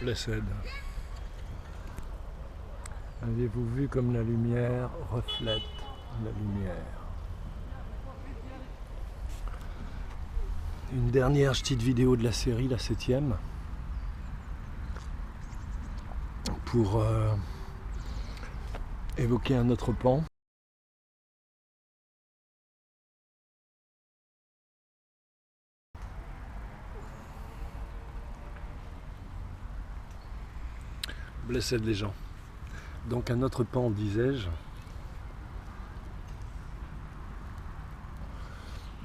Blessed. Avez-vous vu comme la lumière reflète la lumière? Une dernière petite vidéo de la série, la 7e, pour évoquer un autre pan. Blessed les gens. Donc un autre pan, disais-je,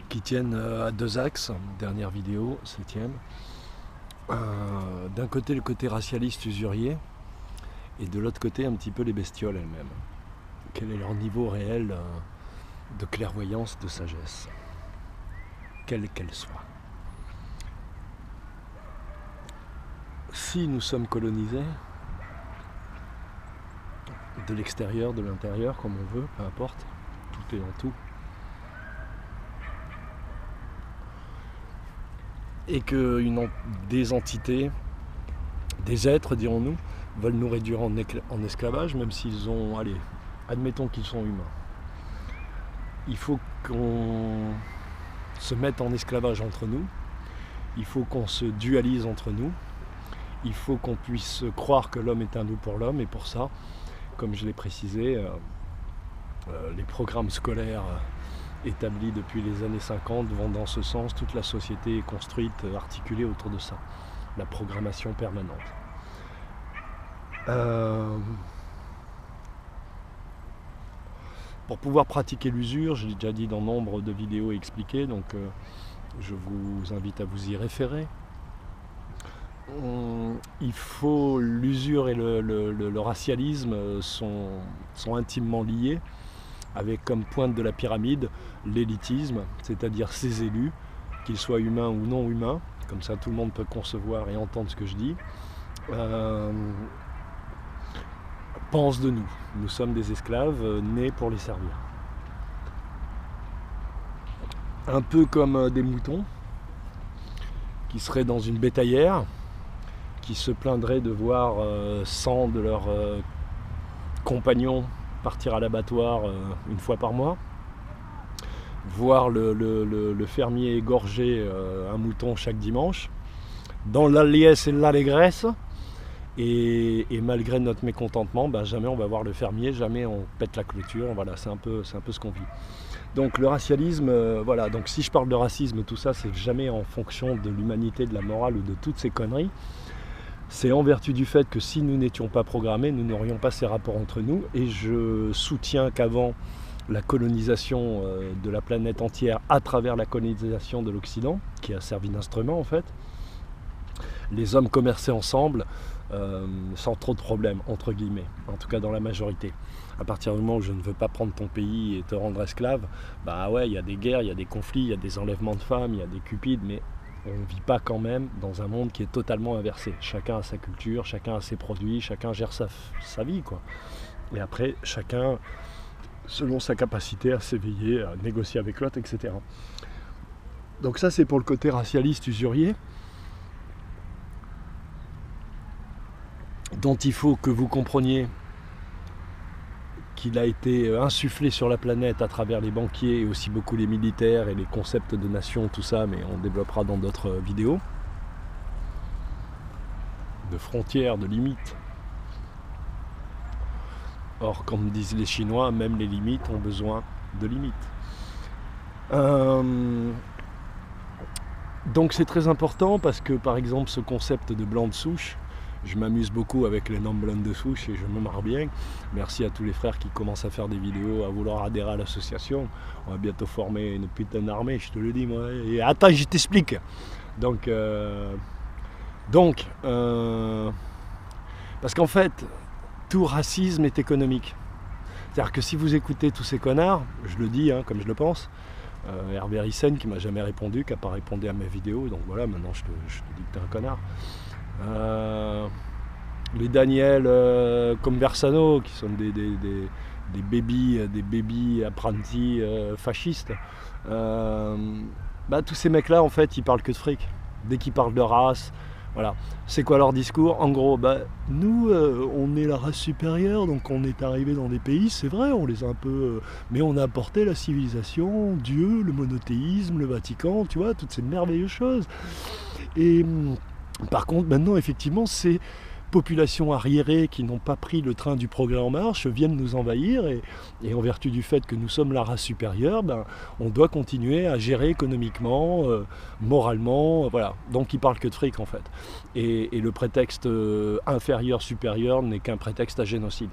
qui tiennent à deux axes, dernière vidéo, 7e. D'un côté le côté racialiste usurier, et de l'autre côté un petit peu les bestioles elles-mêmes. Quel est leur niveau réel de clairvoyance, de sagesse, quelle qu'elle soit. Si nous sommes colonisés, de l'extérieur, de l'intérieur, comme on veut, peu importe, tout est dans tout, et que des entités, des êtres, dirons-nous, veulent nous réduire en esclavage, même s'ils ont, allez, admettons qu'ils sont humains. Il faut qu'on se mette en esclavage entre nous, il faut qu'on se dualise entre nous, il faut qu'on puisse croire que l'homme est un nous pour l'homme, et pour ça, comme je l'ai précisé, les programmes scolaires établis depuis les années 50 vont dans ce sens, toute la société est construite, articulée autour de ça, la programmation permanente. Pour pouvoir pratiquer l'usure, je l'ai déjà dit dans nombre de vidéos et expliqué, donc je vous invite à vous y référer. Il faut, l'usure et le racialisme sont intimement liés, avec comme pointe de la pyramide l'élitisme, c'est-à-dire ces élus, qu'ils soient humains ou non humains, comme ça tout le monde peut concevoir et entendre ce que je dis, pensent de nous. Nous sommes des esclaves nés pour les servir. Un peu comme des moutons qui seraient dans une bétaillère, qui se plaindraient de voir 100 de leurs compagnons partir à l'abattoir une fois par mois, voir le fermier égorger un mouton chaque dimanche, dans la liesse et l'allégresse, et malgré notre mécontentement, jamais on va voir le fermier, jamais on pète la clôture, voilà, c'est un peu ce qu'on vit. Donc le racialisme, voilà, donc si je parle de racisme, tout ça, c'est jamais en fonction de l'humanité, de la morale ou de toutes ces conneries. C'est en vertu du fait que si nous n'étions pas programmés, nous n'aurions pas ces rapports entre nous. Et je soutiens qu'avant la colonisation de la planète entière, à travers la colonisation de l'Occident, qui a servi d'instrument en fait, les hommes commerçaient ensemble sans trop de problèmes, entre guillemets, en tout cas dans la majorité. À partir du moment où je ne veux pas prendre ton pays et te rendre esclave, bah ouais, il y a des guerres, il y a des conflits, il y a des enlèvements de femmes, il y a des cupides, mais on ne vit pas quand même dans un monde qui est totalement inversé. Chacun a sa culture, chacun a ses produits, chacun gère sa vie, quoi. Et après, chacun, selon sa capacité à s'éveiller, à négocier avec l'autre, etc. Donc ça, c'est pour le côté racialiste usurier, dont il faut que vous compreniez qu'il a été insufflé sur la planète à travers les banquiers et aussi beaucoup les militaires et les concepts de nation, tout ça, mais on développera dans d'autres vidéos. De frontières, de limites. Or, comme disent les Chinois, même les limites ont besoin de limites. Donc c'est très important parce que, par exemple, ce concept de blanc de souche, je m'amuse beaucoup avec les noms blancs de souche et je me marre bien. Merci à tous les frères qui commencent à faire des vidéos, à vouloir adhérer à l'association. On va bientôt former une putain d'armée, je te le dis moi. Et attends, je t'explique. Donc parce qu'en fait, tout racisme est économique. C'est-à-dire que si vous écoutez tous ces connards, je le dis comme je le pense, Hervé Rissen qui m'a jamais répondu, qui n'a pas répondu à mes vidéos, donc voilà, maintenant je te dis que t'es un connard. Les Daniel comme Bersano qui sont des baby apprentis fascistes, tous ces mecs là en fait ils parlent que de fric. Dès qu'ils parlent de race Voilà. C'est quoi leur discours? En gros, nous, on est la race supérieure, donc on est arrivé dans des pays, c'est vrai, on les a un peu... mais on a apporté la civilisation, Dieu, le monothéisme, le Vatican, tu vois, toutes ces merveilleuses choses. Et par contre, maintenant, effectivement, ces populations arriérées qui n'ont pas pris le train du progrès en marche viennent nous envahir et en vertu du fait que nous sommes la race supérieure, on doit continuer à gérer économiquement, moralement, voilà. Donc ils parlent que de fric en fait. Et le prétexte inférieur-supérieur n'est qu'un prétexte à génocide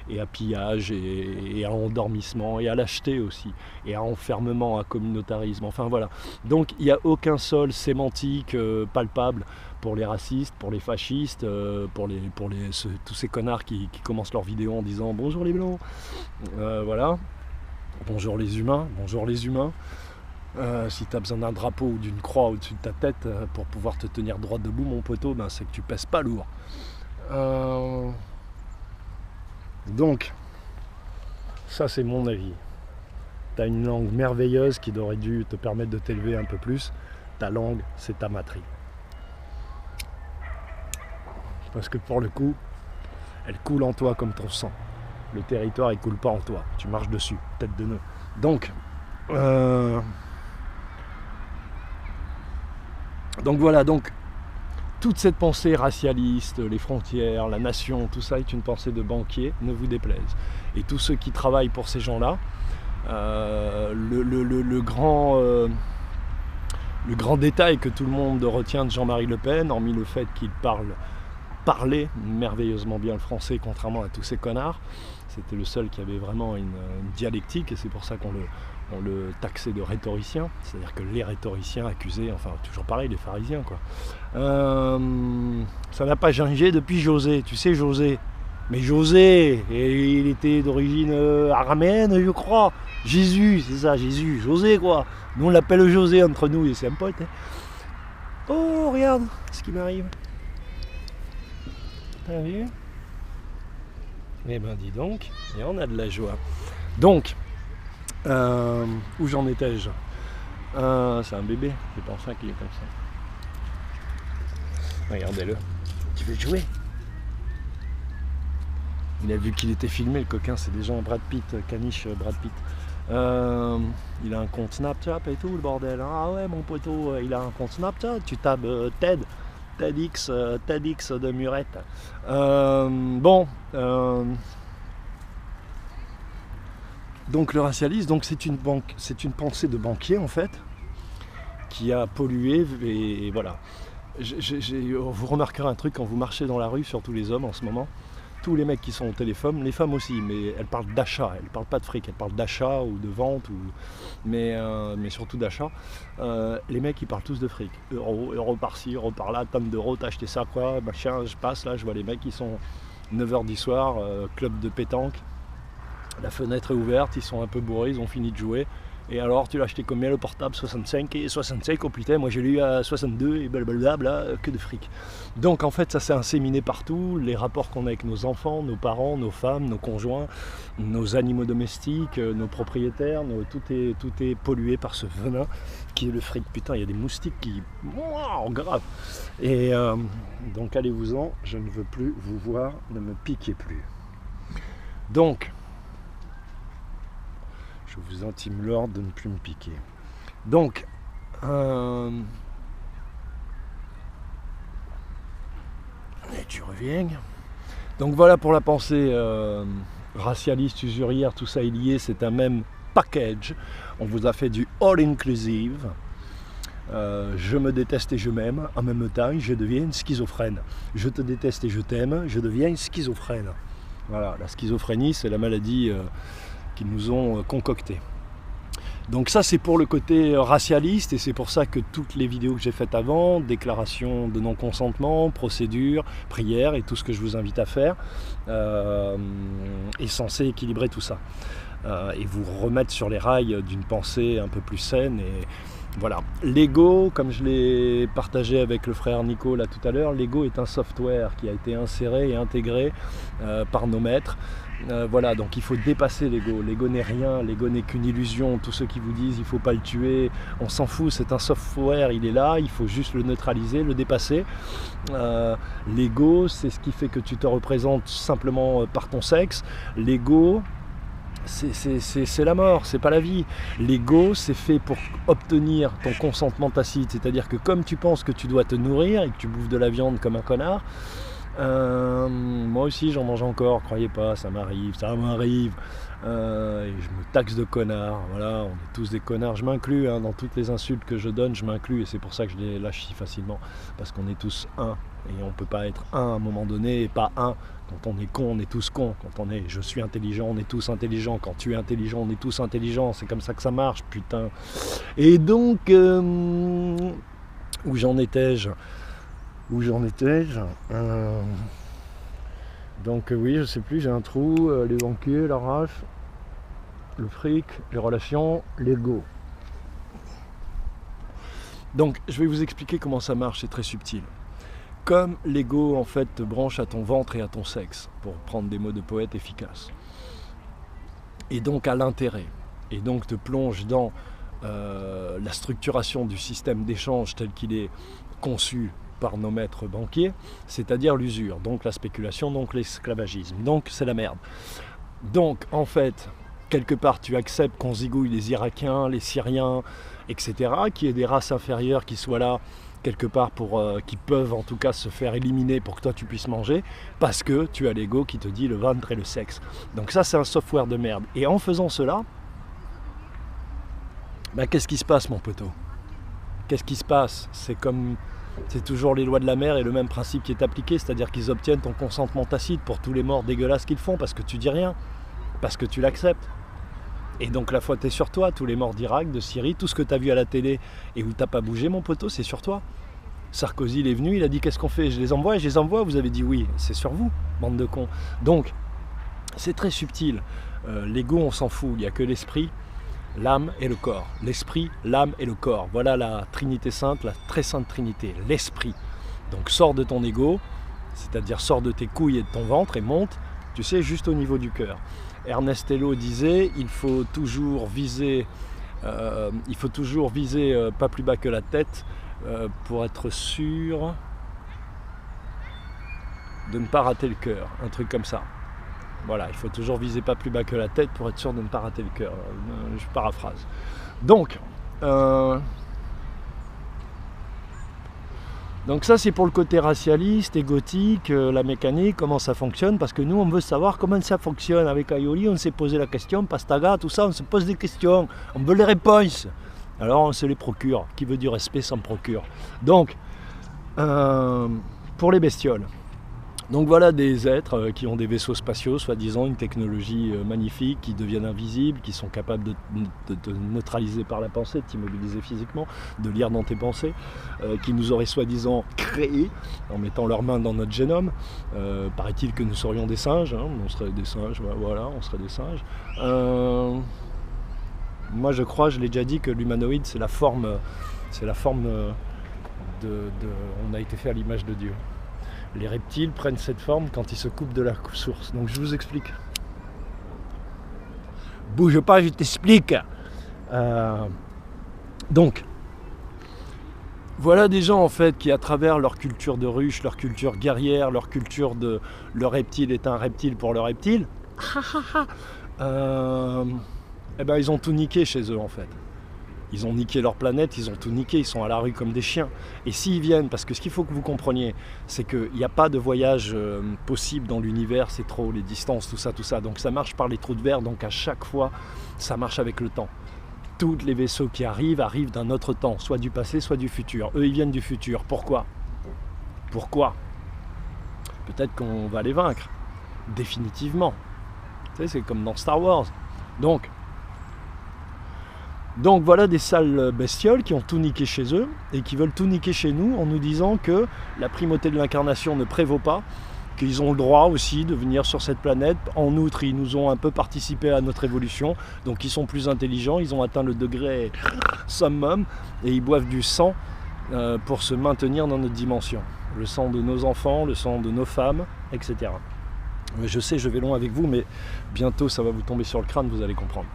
et à pillage et à endormissement et à lâcheté aussi et à enfermement, à communautarisme, enfin voilà. Donc il n'y a aucun sol sémantique palpable pour les racistes, pour les fascistes, pour tous ces connards qui commencent leurs vidéos en disant bonjour les blancs, voilà, bonjour les humains, bonjour les humains. Si tu as besoin d'un drapeau ou d'une croix au-dessus de ta tête pour pouvoir te tenir droit debout, mon poteau, c'est que tu pèses pas lourd. Donc, ça c'est mon avis. Tu as une langue merveilleuse qui aurait dû te permettre de t'élever un peu plus. Ta langue, c'est ta matrie. Parce que pour le coup, elle coule en toi comme ton sang. Le territoire, il coule pas en toi. Tu marches dessus, tête de nœud. Donc voilà, donc toute cette pensée racialiste, les frontières, la nation, tout ça est une pensée de banquier, ne vous déplaise. Et tous ceux qui travaillent pour ces gens-là, le grand détail que tout le monde retient de Jean-Marie Le Pen, hormis le fait qu'il parlait merveilleusement bien le français, contrairement à tous ces connards, c'était le seul qui avait vraiment une dialectique, et c'est pour ça qu'on le taxait de rhétoricien, c'est-à-dire que les rhétoriciens accusaient, enfin toujours pareil, les pharisiens quoi. Ça n'a pas changé depuis José, tu sais José, mais José, il était d'origine araméenne je crois, Jésus, c'est ça, Jésus, José quoi, nous on l'appelle José entre nous et c'est un pote. Hein. Oh regarde ce qui m'arrive, t'as vu? Eh ben dis donc, et on a de la joie. Donc, où j'en étais-je? C'est un bébé, c'est pour ça qu'il est comme ça. Regardez-le. Tu veux jouer? Il a vu qu'il était filmé, le coquin, c'est déjà un Brad Pitt, caniche Brad Pitt. Il a un compte Snapchat et tout, le bordel. Ah ouais, mon poteau, il a un compte Snapchat, tu tapes TEDx de Murette. Donc le racialisme, c'est une pensée de banquier en fait, qui a pollué et voilà. Vous remarquerez un truc quand vous marchez dans la rue, surtout les hommes en ce moment, tous les mecs qui sont au téléphone, les femmes aussi, mais elles parlent d'achat, elles parlent pas de fric, elles parlent d'achat ou de vente, mais surtout d'achat. Les mecs ils parlent tous de fric, euro par-ci, euro par-là, tonne d'euros, t'as acheté ça quoi, machin, je passe là, je vois les mecs qui sont 9h du soir, club de pétanque, la fenêtre est ouverte, ils sont un peu bourrés, ils ont fini de jouer. Et alors, tu l'as acheté combien le portable? 65 et 65, oh putain, moi j'ai lu à 62 et blablabla, que de fric. Donc en fait, ça s'est inséminé partout, les rapports qu'on a avec nos enfants, nos parents, nos femmes, nos conjoints, nos animaux domestiques, nos propriétaires, tout est pollué par ce venin qui est le fric. Putain, il y a des moustiques qui... Wow, grave. Et donc allez-vous-en, je ne veux plus vous voir, ne me piquez plus. Donc... je vous intime l'ordre de ne plus me piquer. Donc, et tu reviens. Donc voilà pour la pensée racialiste, usurière, tout ça est lié, c'est un même package. On vous a fait du all-inclusive. Je me déteste et je m'aime, en même temps je deviens schizophrène. Je te déteste et je t'aime, je deviens schizophrène. Voilà, la schizophrénie, c'est la maladie qu'ils nous ont concoctée. Donc ça c'est pour le côté racialiste et c'est pour ça que toutes les vidéos que j'ai faites avant, déclaration de non-consentement, procédure, prière et tout ce que je vous invite à faire est censé équilibrer tout ça et vous remettre sur les rails d'une pensée un peu plus saine. Et voilà, l'ego, comme je l'ai partagé avec le frère Nico là tout à l'heure, l'ego est un software qui a été inséré et intégré par nos maîtres Voilà, donc il faut dépasser l'ego. L'ego n'est rien, l'ego n'est qu'une illusion. Tous ceux qui vous disent il ne faut pas le tuer, on s'en fout, c'est un software, il est là, il faut juste le neutraliser, le dépasser. L'ego, c'est ce qui fait que tu te représentes simplement par ton sexe. L'ego, c'est la mort, c'est pas la vie. L'ego, c'est fait pour obtenir ton consentement tacite, c'est-à-dire que comme tu penses que tu dois te nourrir et que tu bouffes de la viande comme un connard, moi aussi j'en mange encore, croyez pas, ça m'arrive, et je me taxe de connard, voilà, on est tous des connards, je m'inclus, hein, dans toutes les insultes que je donne, je m'inclus, et c'est pour ça que je les lâche si facilement, parce qu'on est tous un, et on peut pas être un à un moment donné, et pas un. Quand on est con, on est tous cons, quand on est je suis intelligent, on est tous intelligents, quand tu es intelligent, on est tous intelligents, c'est comme ça que ça marche, putain. Et donc, où j'en étais-je? Donc oui, je sais plus, j'ai un trou, les banquiers, la raf, le fric, les relations, l'ego. Donc je vais vous expliquer comment ça marche, c'est très subtil. Comme l'ego en fait te branche à ton ventre et à ton sexe, pour prendre des mots de poète efficaces. Et donc à l'intérêt, et donc te plonge dans la structuration du système d'échange tel qu'il est conçu par nos maîtres banquiers, c'est-à-dire l'usure, donc la spéculation, donc l'esclavagisme. Donc c'est la merde. Donc en fait, quelque part tu acceptes qu'on zigouille les Irakiens, les Syriens, etc., qu'il y ait des races inférieures qui soient là, quelque part, qui peuvent en tout cas se faire éliminer pour que toi tu puisses manger, parce que tu as l'ego qui te dit le ventre et le sexe. Donc ça c'est un software de merde. Et en faisant cela, ben, qu'est-ce qui se passe mon poteau? Qu'est-ce qui se passe? C'est toujours les lois de la mer et le même principe qui est appliqué, c'est-à-dire qu'ils obtiennent ton consentement tacite pour tous les morts dégueulasses qu'ils font, parce que tu dis rien, parce que tu l'acceptes. Et donc la faute est sur toi, tous les morts d'Irak, de Syrie, tout ce que tu as vu à la télé et où t'as pas bougé mon poteau, c'est sur toi. Sarkozy il est venu, il a dit qu'est-ce qu'on fait? Je les envoie, vous avez dit oui, c'est sur vous, bande de cons. Donc c'est très subtil, l'ego on s'en fout, il n'y a que l'esprit, l'âme et le corps. L'esprit, l'âme et le corps. Voilà la Trinité Sainte, la très sainte Trinité, l'esprit. Donc sors de ton ego, c'est-à-dire sors de tes couilles et de ton ventre et monte, tu sais, juste au niveau du cœur. Ernest Hello disait, il faut toujours viser pas plus bas que la tête pour être sûr de ne pas rater le cœur, un truc comme ça. Voilà, il faut toujours viser pas plus bas que la tête pour être sûr de ne pas rater le cœur. Je paraphrase. Donc ça c'est pour le côté racialiste, égotique, la mécanique, comment ça fonctionne, parce que nous on veut savoir comment ça fonctionne. Avec Aioli on s'est posé la question, Pastaga, tout ça, on se pose des questions, on veut les réponses. Alors on se les procure, qui veut du respect s'en procure. Donc, pour les bestioles. Donc voilà des êtres qui ont des vaisseaux spatiaux, soi-disant une technologie magnifique, qui deviennent invisibles, qui sont capables de te neutraliser par la pensée, de t'immobiliser physiquement, de lire dans tes pensées, qui nous auraient soi-disant créés en mettant leurs mains dans notre génome. Paraît-il que nous serions des singes, hein, on serait des singes, voilà, on serait des singes. Moi je crois, je l'ai déjà dit, que l'humanoïde c'est la forme on a été fait à l'image de Dieu. Les reptiles prennent cette forme quand ils se coupent de la source. Donc je vous explique. Bouge pas, je t'explique. Donc, voilà des gens en fait qui, à travers leur culture de ruche, leur culture guerrière, leur culture de le reptile est un reptile pour le reptile, eh ben ils ont tout niqué chez eux en fait. Ils ont niqué leur planète, ils ont tout niqué, ils sont à la rue comme des chiens. Et s'ils viennent, parce que ce qu'il faut que vous compreniez, c'est qu'il n'y a pas de voyage possible dans l'univers, c'est trop, les distances, tout ça. Donc ça marche par les trous de verre, donc à chaque fois, ça marche avec le temps. Tous les vaisseaux qui arrivent d'un autre temps, soit du passé, soit du futur. Eux, ils viennent du futur. Pourquoi? Peut-être qu'on va les vaincre, définitivement. Tu sais, c'est comme dans Star Wars. Donc voilà des sales bestioles qui ont tout niqué chez eux et qui veulent tout niquer chez nous en nous disant que la primauté de l'incarnation ne prévaut pas, qu'ils ont le droit aussi de venir sur cette planète. En outre, ils nous ont un peu participé à notre évolution, donc ils sont plus intelligents, ils ont atteint le degré summum et ils boivent du sang pour se maintenir dans notre dimension. Le sang de nos enfants, le sang de nos femmes, etc. Je sais, je vais loin avec vous, mais bientôt ça va vous tomber sur le crâne, vous allez comprendre.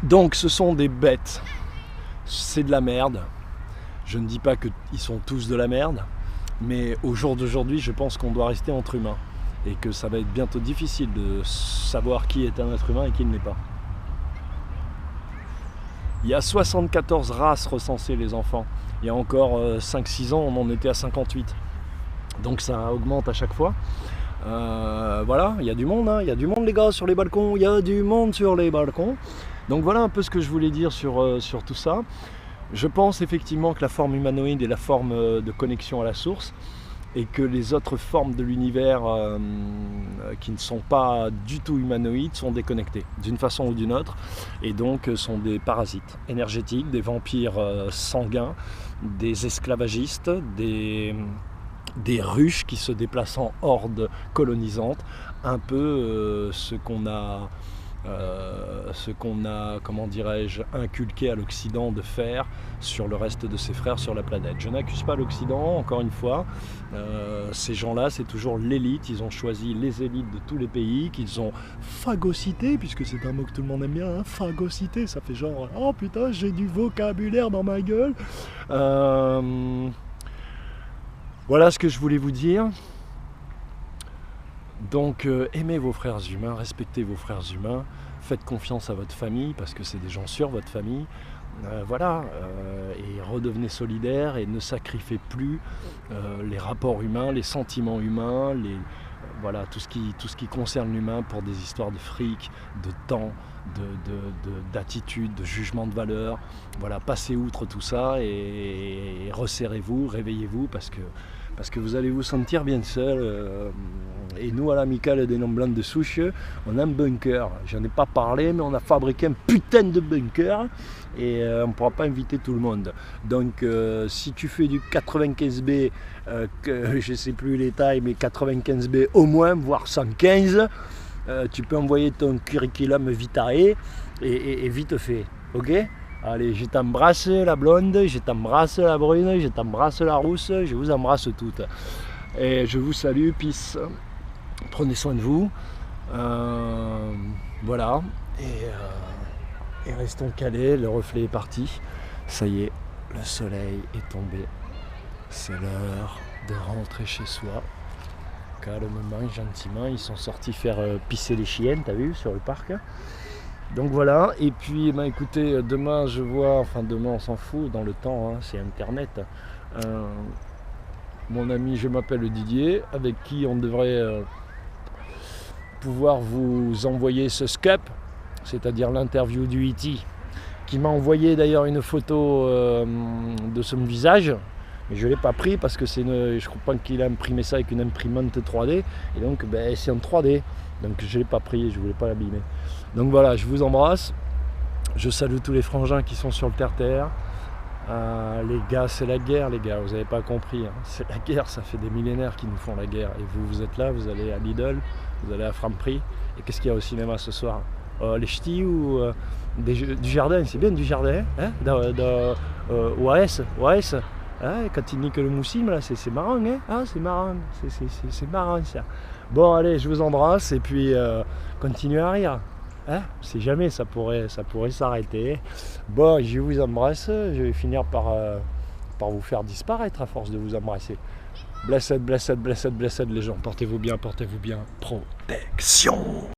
Donc ce sont des bêtes, c'est de la merde. Je ne dis pas qu'ils sont tous de la merde, mais au jour d'aujourd'hui, je pense qu'on doit rester entre humains et que ça va être bientôt difficile de savoir qui est un être humain et qui ne l'est pas. Il y a 74 races recensées, les enfants. Il y a encore 5-6 ans, on en était à 58. Donc ça augmente à chaque fois. Voilà, il y a du monde, hein. Il y a du monde les gars sur les balcons, il y a du monde sur les balcons. Donc voilà un peu ce que je voulais dire sur tout ça. Je pense effectivement que la forme humanoïde est la forme de connexion à la source et que les autres formes de l'univers qui ne sont pas du tout humanoïdes sont déconnectées d'une façon ou d'une autre et donc sont des parasites énergétiques, des vampires sanguins, des esclavagistes, des ruches qui se déplacent en hordes colonisantes, un peu ce qu'on a, comment dirais-je, inculqué à l'Occident de faire sur le reste de ses frères sur la planète. Je n'accuse pas l'Occident, encore une fois. Ces gens-là, c'est toujours l'élite. Ils ont choisi les élites de tous les pays, qu'ils ont phagocyté, puisque c'est un mot que tout le monde aime bien, hein, phagocyté, ça fait genre « Oh putain, j'ai du vocabulaire dans ma gueule !» Voilà ce que je voulais vous dire. Donc aimez vos frères humains, respectez vos frères humains, faites confiance à votre famille parce que c'est des gens sûrs, votre famille. Et redevenez solidaires et ne sacrifiez plus les rapports humains, les sentiments humains, voilà, tout ce qui concerne l'humain pour des histoires de fric, de temps, d'attitude, de jugement de valeur. Voilà, passez outre tout ça et resserrez-vous, réveillez-vous parce que vous allez vous sentir bien seul. Et nous, à l'amicale des Noms Blancs de Souche, on a un bunker. J'en ai pas parlé, mais on a fabriqué un putain de bunker et on ne pourra pas inviter tout le monde. Donc, si tu fais du 95B, je ne sais plus les tailles, mais 95B au moins, voire 115, tu peux envoyer ton curriculum vitae et vite fait. Ok ? Allez, je t'embrasse la blonde, je t'embrasse la brune, je t'embrasse la rousse, je vous embrasse toutes. Et je vous salue, peace. Prenez soin de vous. Voilà. Et restons calés, le reflet est parti. Ça y est, le soleil est tombé. C'est l'heure de rentrer chez soi. Calmement, gentiment. Ils sont sortis faire pisser les chiennes, t'as vu, sur le parc. Donc voilà, et puis écoutez, demain je vois, enfin demain on s'en fout, dans le temps, hein, c'est internet. Mon ami, je m'appelle Didier, avec qui on devrait pouvoir vous envoyer ce scoop, c'est-à-dire l'interview du E.T., qui m'a envoyé d'ailleurs une photo de son visage, mais je ne l'ai pas pris parce que je crois pas qu'il a imprimé ça avec une imprimante 3D, et donc c'est en 3D, donc je ne l'ai pas pris et je ne voulais pas l'abîmer. Donc voilà, je vous embrasse, je salue tous les frangins qui sont sur le terre-terre. Les gars, c'est la guerre, les gars, vous n'avez pas compris, hein. C'est la guerre, ça fait des millénaires qu'ils nous font la guerre. Et vous êtes là, vous allez à Lidl, vous allez à Franprix. Et qu'est-ce qu'il y a au cinéma ce soir? Les ch'tis ou du jardin, c'est bien du jardin, hein, OAS, hein, quand il nique le moussim, là, c'est marrant, hein, ah, c'est marrant, c'est marrant ça. Bon, allez, je vous embrasse et puis continuez à rire. Hein, si jamais ça pourrait s'arrêter. Bon, je vous embrasse, je vais finir par vous faire disparaître à force de vous embrasser. Blessed, blessed, blessed, blessed les gens. Portez-vous bien, portez-vous bien. Protection.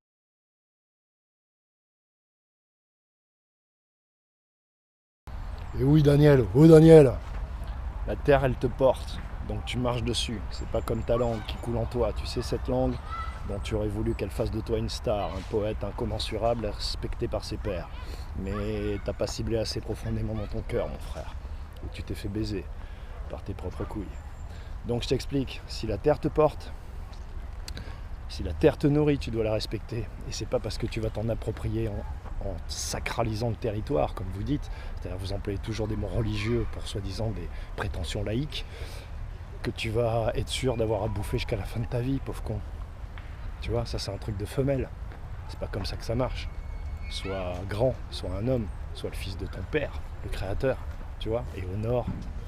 Et oui Daniel, la terre elle te porte, donc tu marches dessus. C'est pas comme ta langue qui coule en toi. Tu sais cette langue, bon, tu aurais voulu qu'elle fasse de toi une star, un poète incommensurable, respecté par ses pairs. Mais t'as pas ciblé assez profondément dans ton cœur, mon frère. Et tu t'es fait baiser par tes propres couilles. Donc je t'explique, si la terre te porte, si la terre te nourrit, tu dois la respecter. Et c'est pas parce que tu vas t'en approprier en sacralisant le territoire, comme vous dites, c'est-à-dire vous employez toujours des mots religieux pour soi-disant des prétentions laïques, que tu vas être sûr d'avoir à bouffer jusqu'à la fin de ta vie, pauvre con. Tu vois, ça c'est un truc de femelle. C'est pas comme ça que ça marche. Sois grand, sois un homme, sois le fils de ton père, le créateur, tu vois, et honore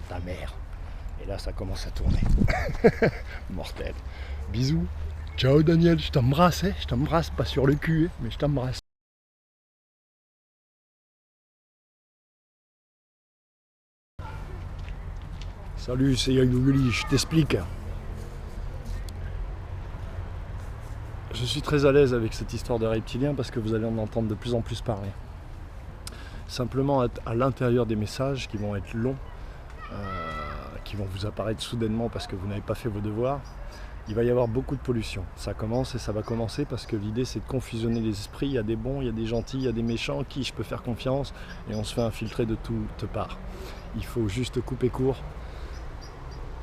ta mère. Et là ça commence à tourner. Mortel. Bisous. Ciao Daniel, je t'embrasse, je t'embrasse, pas sur le cul, mais je t'embrasse. Salut, c'est Yann, je t'explique. Je suis très à l'aise avec cette histoire de reptiliens parce que vous allez en entendre de plus en plus parler. Simplement à l'intérieur des messages qui vont être longs, qui vont vous apparaître soudainement parce que vous n'avez pas fait vos devoirs, il va y avoir beaucoup de pollution. Ça commence et ça va commencer parce que l'idée c'est de confusionner les esprits. Il y a des bons, il y a des gentils, il y a des méchants, qui je peux faire confiance, et on se fait infiltrer de toutes parts. Il faut juste couper court.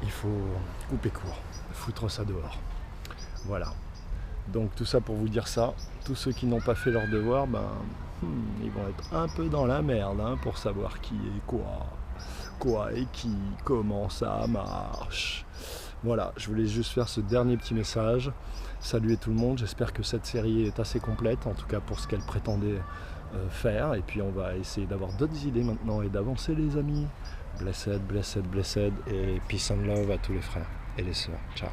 Il faut couper court, foutre ça dehors. Voilà. Donc tout ça pour vous dire ça. Tous ceux qui n'ont pas fait leur devoir, ils vont être un peu dans la merde pour savoir qui est quoi et qui, comment ça marche. Voilà, je voulais juste faire ce dernier petit message. Saluer tout le monde, j'espère que cette série est assez complète, en tout cas pour ce qu'elle prétendait faire. Et puis on va essayer d'avoir d'autres idées maintenant et d'avancer les amis. Blessed, blessed, blessed, et peace and love à tous les frères et les sœurs. Ciao.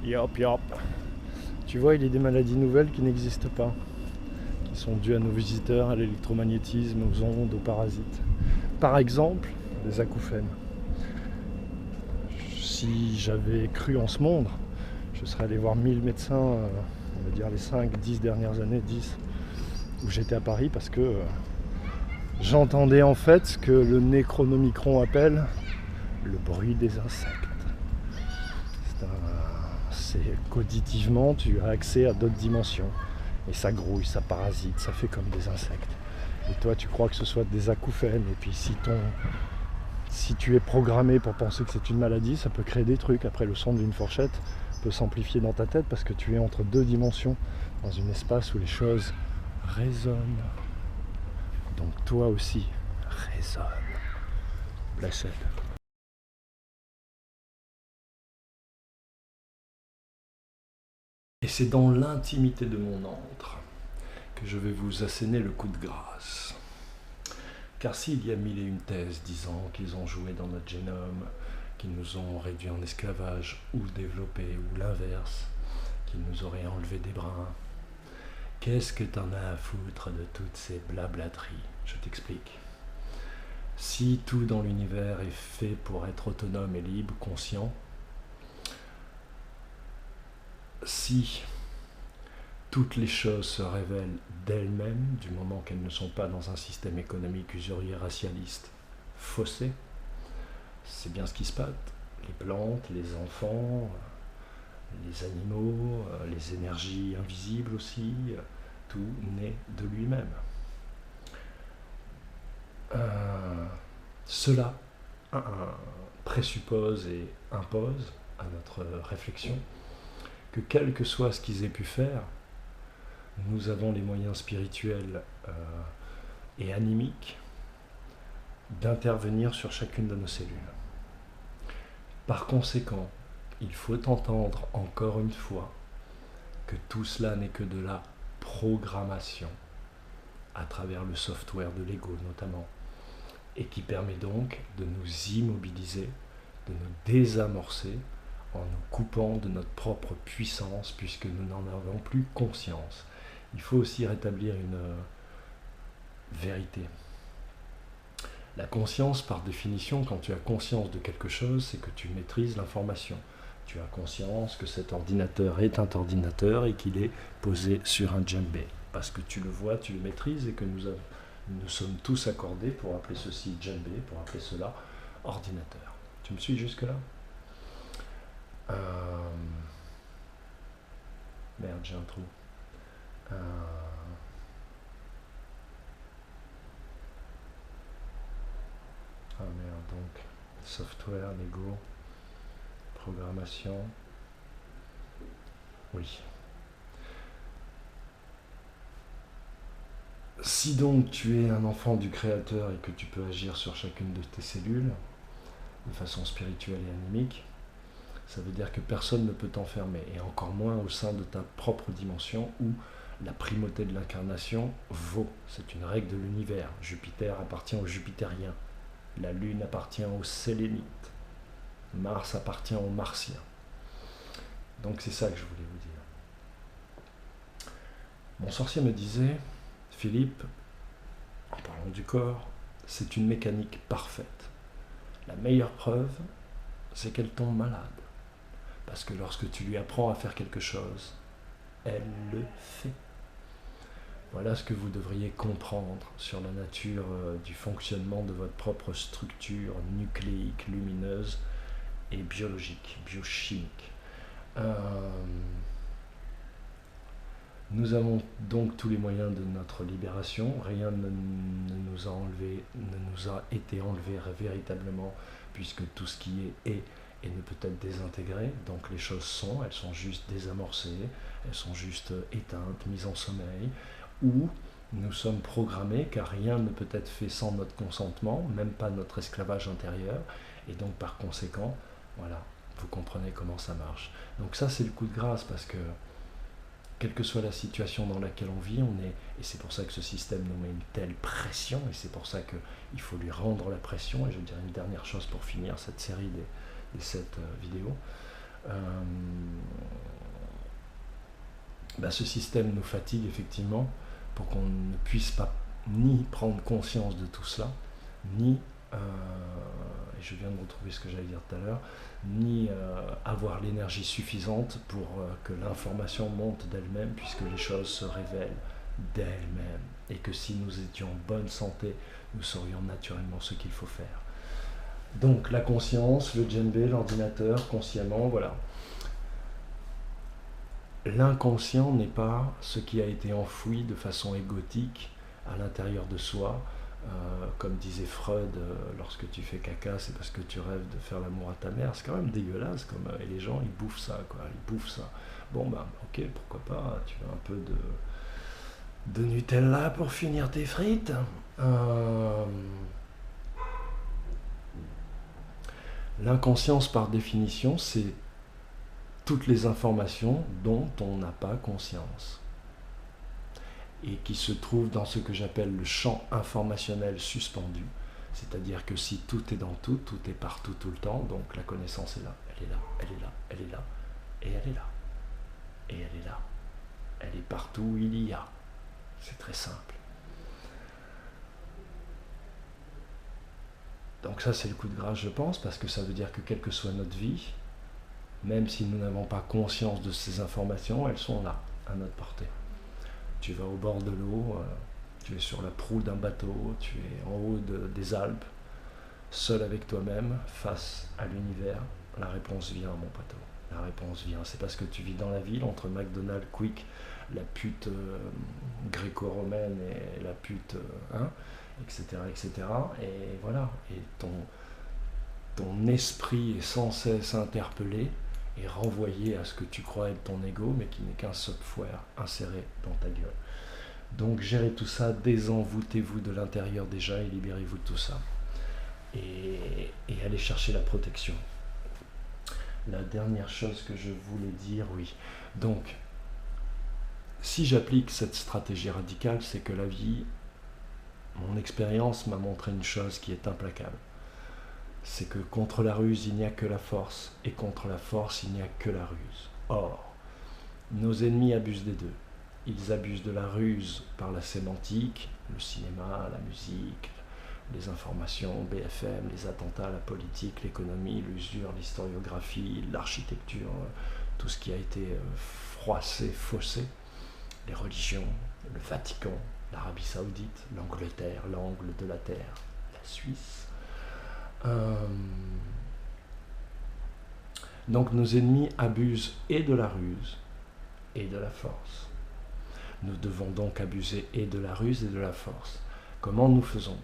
Yop, yop. Tu vois, il y a des maladies nouvelles qui n'existent pas, qui sont dues à nos visiteurs, à l'électromagnétisme, aux ondes, aux parasites. Par exemple, les acouphènes. Si j'avais cru en ce monde, je serais allé voir 1000 médecins, on va dire les 5-10 dernières années, 10, où j'étais à Paris, parce que j'entendais en fait ce que le Necronomicron appelle le bruit des insectes. C'est qu'auditivement, tu as accès à d'autres dimensions. Et ça grouille, ça parasite, ça fait comme des insectes. Et toi, tu crois que ce soit des acouphènes. Et puis si tu es programmé pour penser que c'est une maladie, ça peut créer des trucs. Après, le son d'une fourchette peut s'amplifier dans ta tête parce que tu es entre deux dimensions, dans un espace où les choses résonnent. Donc toi aussi, résonne. Blessed. Et c'est dans l'intimité de mon antre que je vais vous asséner le coup de grâce. Car s'il y a 1001 thèses disant qu'ils ont joué dans notre génome, qu'ils nous ont réduits en esclavage ou développés, ou l'inverse, qu'ils nous auraient enlevé des brins, qu'est-ce que t'en as à foutre de toutes ces blablateries? Je t'explique. Si tout dans l'univers est fait pour être autonome et libre, conscient, si toutes les choses se révèlent d'elles-mêmes, du moment qu'elles ne sont pas dans un système économique usurier racialiste faussé, c'est bien ce qui se passe. Les plantes, les enfants, les animaux, les énergies invisibles aussi, tout naît de lui-même. Cela présuppose et impose à notre réflexion que quel que soit ce qu'ils aient pu faire, nous avons les moyens spirituels et animiques d'intervenir sur chacune de nos cellules. Par conséquent, il faut entendre encore une fois que tout cela n'est que de la programmation à travers le software de l'ego notamment, et qui permet donc de nous immobiliser, de nous désamorcer en nous coupant de notre propre puissance puisque nous n'en avons plus conscience. Il faut aussi rétablir une vérité. La conscience, par définition, quand tu as conscience de quelque chose, c'est que tu maîtrises l'information. Tu as conscience que cet ordinateur est un ordinateur et qu'il est posé sur un djembé. Parce que tu le vois, tu le maîtrises et que nous sommes tous accordés pour appeler ceci djembé, pour appeler cela ordinateur. Tu me suis jusque-là ? Merde, j'ai un trou. Ah merde, donc software, Lego, programmation. Oui. Si donc tu es un enfant du Créateur et que tu peux agir sur chacune de tes cellules de façon spirituelle et animique, ça veut dire que personne ne peut t'enfermer, et encore moins au sein de ta propre dimension où la primauté de l'incarnation vaut. C'est une règle de l'univers. Jupiter appartient aux Jupitériens. La Lune appartient aux Sélénites. Mars appartient aux Martiens. Donc c'est ça que je voulais vous dire. Mon sorcier me disait, Philippe, en parlant du corps, c'est une mécanique parfaite. La meilleure preuve, c'est qu'elle tombe malade. Parce que lorsque tu lui apprends à faire quelque chose, elle le fait. Voilà ce que vous devriez comprendre sur la nature du fonctionnement de votre propre structure nucléique, lumineuse et biologique, biochimique. Nous avons donc tous les moyens de notre libération. Rien ne nous a été enlevé véritablement, puisque tout ce qui est et ne peut être désintégré. Donc les choses elles sont juste désamorcées, elles sont juste éteintes, mises en sommeil, ou nous sommes programmés, car rien ne peut être fait sans notre consentement, même pas notre esclavage intérieur, et donc par conséquent, voilà, vous comprenez comment ça marche. Donc ça c'est le coup de grâce, parce que quelle que soit la situation dans laquelle on vit, et c'est pour ça que ce système nous met une telle pression, et c'est pour ça qu'il faut lui rendre la pression. Et je dirais une dernière chose pour finir cette série des 7 vidéos. Ce système nous fatigue effectivement pour qu'on ne puisse pas ni prendre conscience de tout cela, ni, et je viens de retrouver ce que j'allais dire tout à l'heure, ni avoir l'énergie suffisante pour que l'information monte d'elle-même, puisque les choses se révèlent d'elles-mêmes, et que si nous étions en bonne santé, nous saurions naturellement ce qu'il faut faire. Donc la conscience, le djembé, l'ordinateur, consciemment, voilà. L'inconscient n'est pas ce qui a été enfoui de façon égotique à l'intérieur de soi. Comme disait Freud, lorsque tu fais caca, c'est parce que tu rêves de faire l'amour à ta mère. C'est quand même dégueulasse, et les gens, ils bouffent ça, ils bouffent ça. Bon, ok, pourquoi pas, tu veux un peu de Nutella pour finir tes frites. L'inconscience, par définition, c'est toutes les informations dont on n'a pas conscience, et qui se trouvent dans ce que j'appelle le champ informationnel suspendu. C'est-à-dire que si tout est dans tout, tout est partout tout le temps, donc la connaissance est là, elle est là, elle est là, elle est là, et elle est là, et elle est là. Elle est partout où il y a. C'est très simple. Donc ça c'est le coup de grâce, je pense, parce que ça veut dire que quelle que soit notre vie, même si nous n'avons pas conscience de ces informations, elles sont là, à notre portée. Tu vas au bord de l'eau, tu es sur la proue d'un bateau, tu es en haut des Alpes, seul avec toi-même, face à l'univers. La réponse vient, mon poteau. La réponse vient. C'est parce que tu vis dans la ville, entre McDonald's, Quick, la pute gréco-romaine et la pute, etc., etc. Et voilà. Et ton esprit est sans cesse interpellé et renvoyé à ce que tu crois être ton ego, mais qui n'est qu'un software inséré dans ta gueule. Donc gérez tout ça, désenvoûtez-vous de l'intérieur déjà et libérez-vous de tout ça. Et allez chercher la protection. La dernière chose que je voulais dire, oui. Donc, si j'applique cette stratégie radicale, c'est que la vie, mon expérience m'a montré une chose qui est implacable. C'est que contre la ruse, il n'y a que la force, et contre la force, il n'y a que la ruse. Or, nos ennemis abusent des deux. Ils abusent de la ruse par la sémantique, le cinéma, la musique, les informations, BFM, les attentats, la politique, l'économie, l'usure, l'historiographie, l'architecture, tout ce qui a été froissé, faussé, les religions, le Vatican, l'Arabie Saoudite, l'Angleterre, l'angle de la Terre, la Suisse. Donc nos ennemis abusent et de la ruse et de la force. Nous devons donc abuser et de la ruse et de la force. Comment nous faisons ?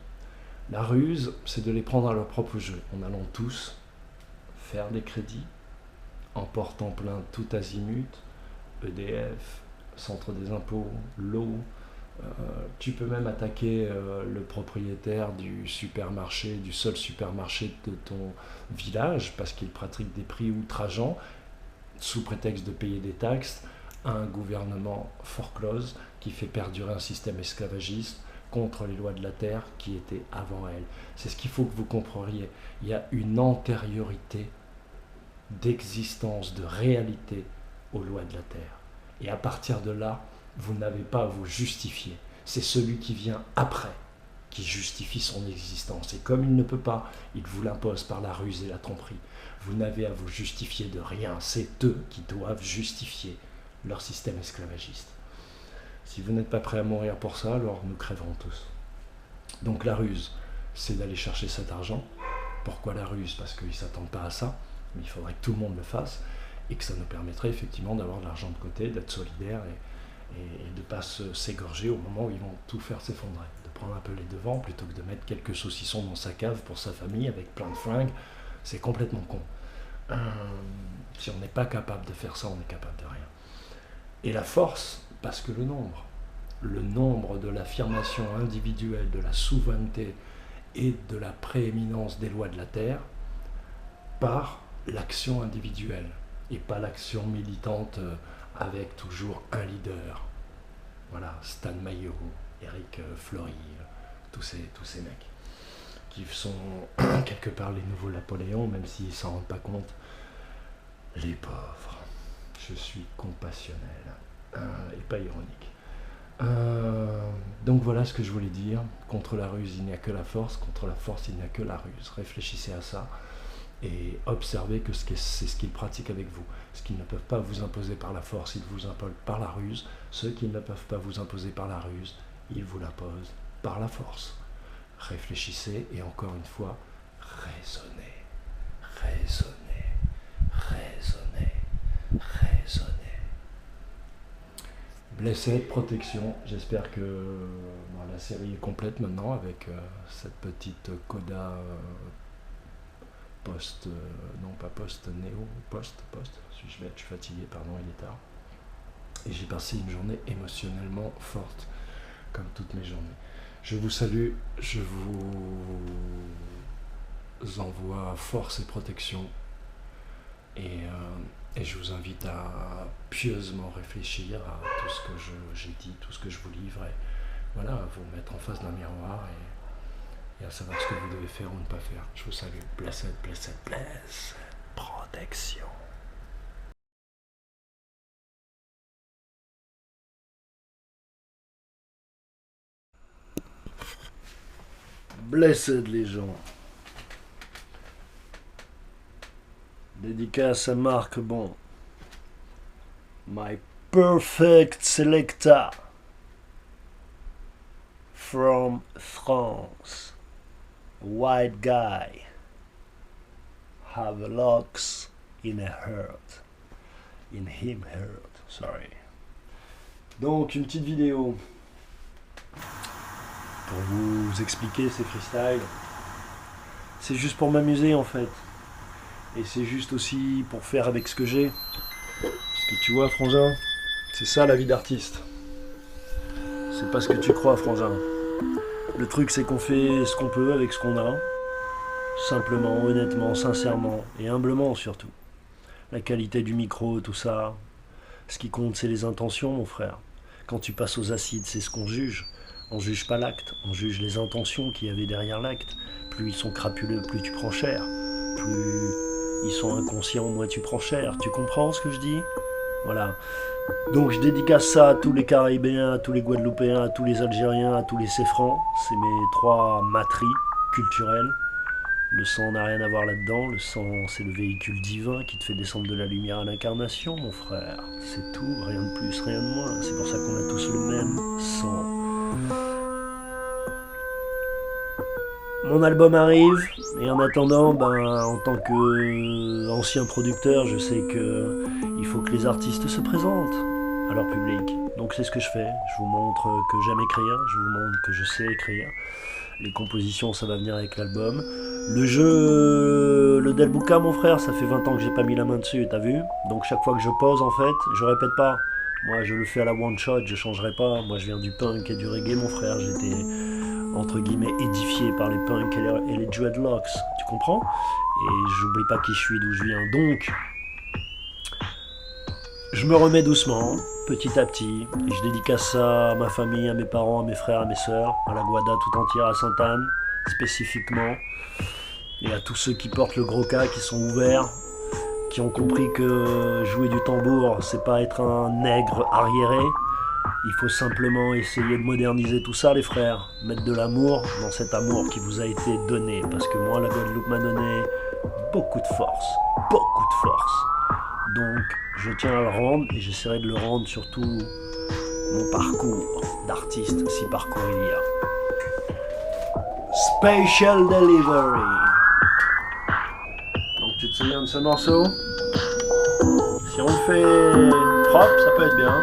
La ruse, c'est de les prendre à leur propre jeu, en allant tous faire des crédits, en portant plainte tout azimut, EDF, Centre des impôts, l'eau. Tu peux même attaquer le propriétaire du supermarché, du seul supermarché de ton village, parce qu'il pratique des prix outrageants, sous prétexte de payer des taxes, à un gouvernement foreclose qui fait perdurer un système esclavagiste contre les lois de la Terre qui étaient avant elles. C'est ce qu'il faut que vous compreniez. Il y a une antériorité d'existence, de réalité aux lois de la Terre. Et à partir de là, vous n'avez pas à vous justifier. C'est celui qui vient après qui justifie son existence. Et comme il ne peut pas, il vous l'impose par la ruse et la tromperie. Vous n'avez à vous justifier de rien. C'est eux qui doivent justifier leur système esclavagiste. Si vous n'êtes pas prêt à mourir pour ça, alors nous crèverons tous. Donc la ruse, c'est d'aller chercher cet argent. Pourquoi la ruse? Parce qu'ils ne s'attendent pas à ça, mais il faudrait que tout le monde le fasse, et que ça nous permettrait effectivement d'avoir de l'argent de côté, d'être solidaires, et de ne pas s'égorger au moment où ils vont tout faire s'effondrer. De prendre un peu les devants, plutôt que de mettre quelques saucissons dans sa cave pour sa famille, avec plein de fringues, c'est complètement con. Si on n'est pas capable de faire ça, on n'est capable de rien. Et la force, parce que le nombre de l'affirmation individuelle, de la souveraineté et de la prééminence des lois de la Terre par l'action individuelle et pas l'action militante avec toujours un leader. Voilà, Stan Mayo, Eric Flory, tous ces mecs qui sont quelque part les nouveaux Napoléons, même s'ils ne s'en rendent pas compte. Les pauvres. Je suis compassionnel et pas ironique. Donc voilà ce que je voulais dire. Contre la ruse, il n'y a que la force. Contre la force, il n'y a que la ruse. Réfléchissez à ça et observez que c'est ce qu'ils pratiquent avec vous. Ce qu'ils ne peuvent pas vous imposer par la force, ils vous imposent par la ruse. Ceux qui ne peuvent pas vous imposer par la ruse, ils vous l'imposent par la force. Réfléchissez et encore une fois, raisonnez, raisonnez, raisonnez, raisonnez. Blessed, protection. J'espère que la série est complète maintenant avec cette petite coda post, non pas post-néo, post. Je suis fatigué, pardon, il est tard. Et j'ai passé une journée émotionnellement forte, comme toutes mes journées. Je vous salue, je vous envoie force et protection. Et je vous invite à pieusement réfléchir à tout ce que j'ai dit, tout ce que je vous livre. Et voilà, à vous mettre en face d'un miroir et à savoir ce que vous devez faire ou ne pas faire. Je vous salue. Blessed, blessed, blessed. Protection. Blessed les gens. Dédicace à Marc Bon. My perfect selector from France. White guy. Have locks in a hurt. In him hurt. Sorry. Donc une petite vidéo pour vous expliquer ces freestyles. C'est juste pour m'amuser en fait. Et c'est juste aussi pour faire avec ce que j'ai. Parce que tu vois, Frangin, c'est ça la vie d'artiste. C'est pas ce que tu crois, Frangin. Le truc, c'est qu'on fait ce qu'on peut avec ce qu'on a. Simplement, honnêtement, sincèrement et humblement surtout. La qualité du micro, tout ça. Ce qui compte, c'est les intentions, mon frère. Quand tu passes aux acides, c'est ce qu'on juge. On juge pas l'acte, on juge les intentions qu'il y avait derrière l'acte. Plus ils sont crapuleux, plus tu prends cher. Plus ils sont inconscients, moins tu prends cher. Tu comprends ce que je dis? Voilà. Donc je dédicace ça à tous les Caribéens, à tous les Guadeloupéens, à tous les Algériens, à tous les Céfrans. C'est mes trois matries culturelles. Le sang n'a rien à voir là-dedans. Le sang, c'est le véhicule divin qui te fait descendre de la lumière à l'incarnation, mon frère. C'est tout, rien de plus, rien de moins. C'est pour ça qu'on a tous le même sang. Mon album arrive, et en attendant, en tant qu'ancien producteur, je sais qu'il faut que les artistes se présentent à leur public. Donc c'est ce que je fais. Je vous montre que j'aime écrire, je vous montre que je sais écrire. Les compositions, ça va venir avec l'album. Le jeu, le Delbuka, mon frère, ça fait 20 ans que j'ai pas mis la main dessus, t'as vu? Donc chaque fois que je pose, en fait, je répète pas. Moi, je le fais à la one shot, je changerai pas. Moi, je viens du punk et du reggae, mon frère. J'étais, entre guillemets, édifié par les punks et les dreadlocks. Tu comprends? Et j'oublie pas qui je suis, d'où je viens. Donc, je me remets doucement, petit à petit. Et je dédicace ça à ma famille, à mes parents, à mes frères, à mes sœurs, à la Guada tout entière, à Sainte-Anne spécifiquement, et à tous ceux qui portent le gros cas, qui sont ouverts, qui ont compris que jouer du tambour, c'est pas être un nègre arriéré. Il faut simplement essayer de moderniser tout ça, les frères. Mettre de l'amour dans cet amour qui vous a été donné. Parce que moi, la Guadeloupe m'a donné beaucoup de force. Beaucoup de force. Donc, je tiens à le rendre et j'essaierai de le rendre sur tout mon parcours d'artiste, si parcours il y a. Special Delivery. Donc, tu te souviens de ce morceau? Si on le fait propre, ça peut être bien.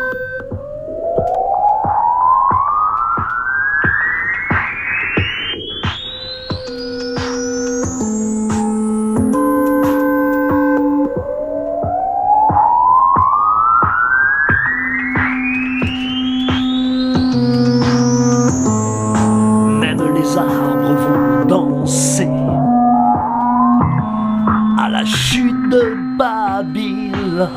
À la chute de Babylone.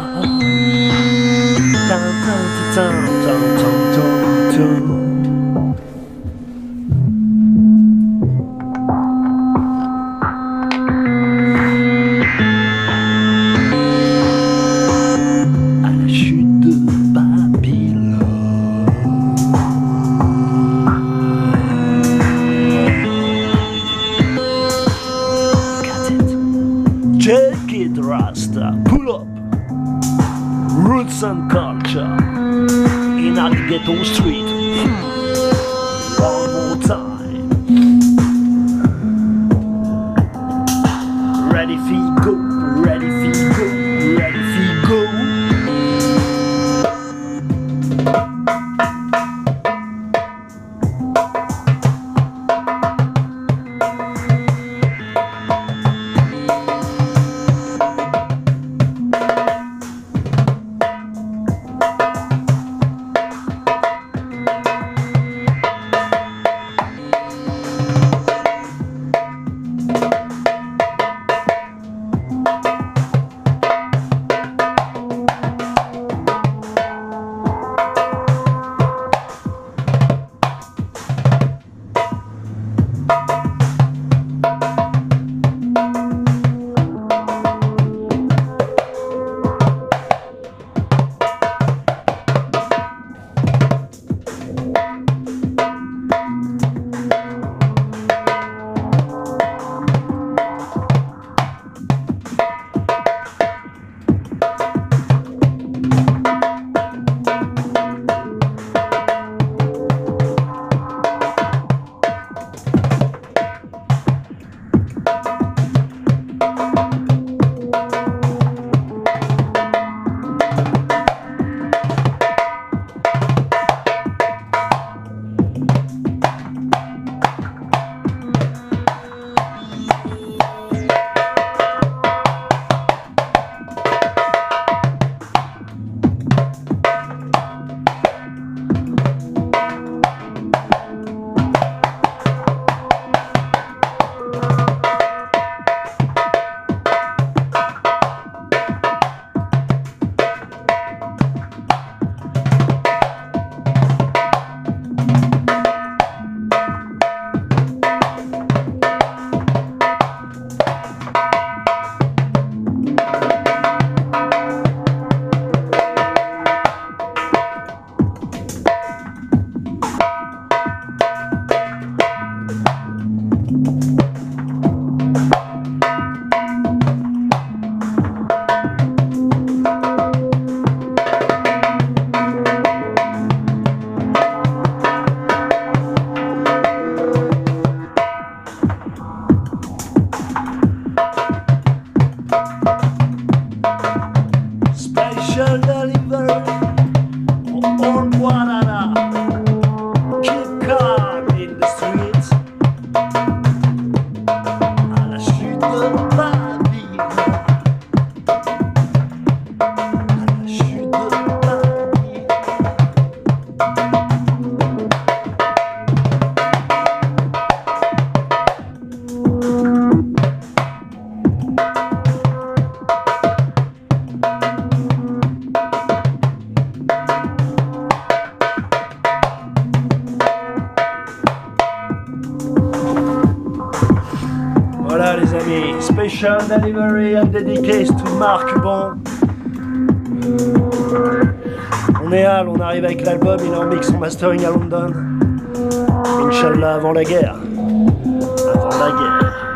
À la chute de Babylone. Check it, Rasta, pull up. Roots and culture in Alligator Street. One more time. Ready for go, ready for go, ready for go. Transmission, Delivery and Dedicace to Marc Bon. On est Al, on arrive avec l'album, il est en mix, en mastering à London. Inch'Allah avant la guerre. Avant la guerre.